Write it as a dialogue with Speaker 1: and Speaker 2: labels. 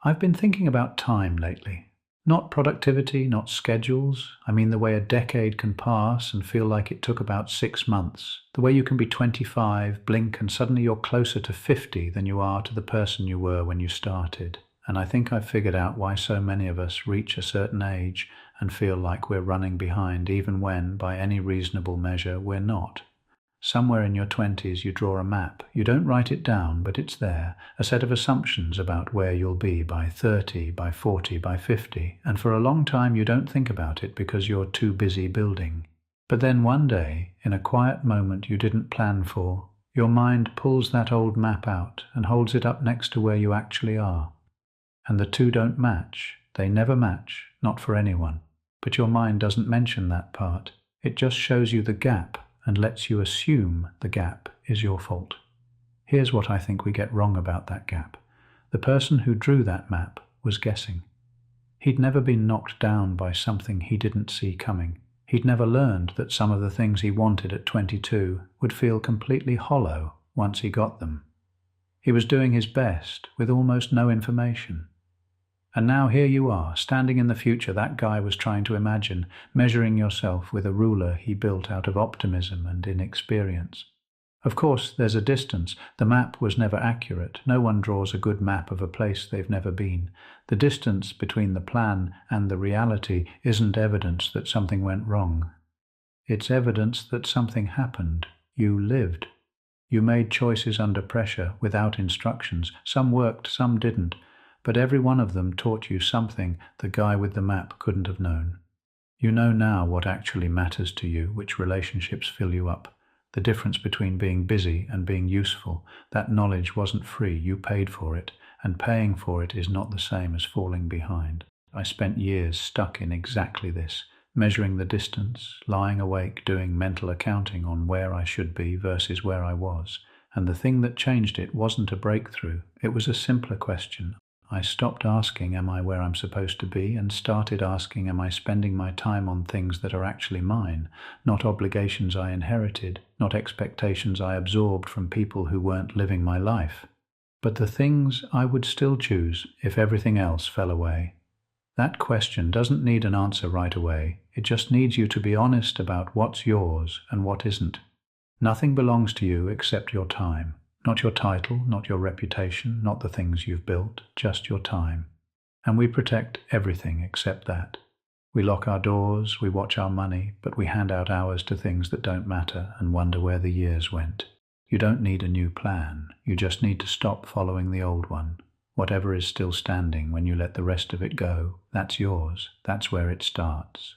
Speaker 1: I've been thinking about time lately. Not productivity, not schedules. I mean the way a decade can pass and feel like it took about 6 months. The way you can be 25, blink, and suddenly you're closer to 50 than you are to the person you were when you started. And I think I've figured out why so many of us reach a certain age and feel like we're running behind, even when, by any reasonable measure, we're not. Somewhere in your 20s you draw a map. You don't write it down, but it's there, a set of assumptions about where you'll be by 30, by 40, by 50, and for a long time you don't think about it because you're too busy building. But then one day, in a quiet moment you didn't plan for, your mind pulls that old map out and holds it up next to where you actually are. And the two don't match. They never match, not for anyone. But your mind doesn't mention that part. It just shows you the gap and lets you assume the gap is your fault. Here's what I think we get wrong about that gap. The person who drew that map was guessing. He'd never been knocked down by something he didn't see coming. He'd never learned that some of the things he wanted at 22 would feel completely hollow once he got them. He was doing his best with almost no information. And now here you are, standing in the future that guy was trying to imagine, measuring yourself with a ruler he built out of optimism and inexperience. Of course, there's a distance. The map was never accurate. No one draws a good map of a place they've never been. The distance between the plan and the reality isn't evidence that something went wrong. It's evidence that something happened. You lived. You made choices under pressure, without instructions. Some worked, some didn't. But every one of them taught you something the guy with the map couldn't have known. You know now what actually matters to you, which relationships fill you up. The difference between being busy and being useful. That knowledge wasn't free, you paid for it, and paying for it is not the same as falling behind. I spent years stuck in exactly this, measuring the distance, lying awake doing mental accounting on where I should be versus where I was. And the thing that changed it wasn't a breakthrough, it was a simpler question. I stopped asking, am I where I'm supposed to be, and started asking, am I spending my time on things that are actually mine, not obligations I inherited, not expectations I absorbed from people who weren't living my life, but the things I would still choose if everything else fell away. That question doesn't need an answer right away. It just needs you to be honest about what's yours and what isn't. Nothing belongs to you except your time. Not your title, not your reputation, not the things you've built, just your time. And we protect everything except that. We lock our doors, we watch our money, but we hand out hours to things that don't matter and wonder where the years went. You don't need a new plan. You just need to stop following the old one. Whatever is still standing when you let the rest of it go, that's yours. That's where it starts.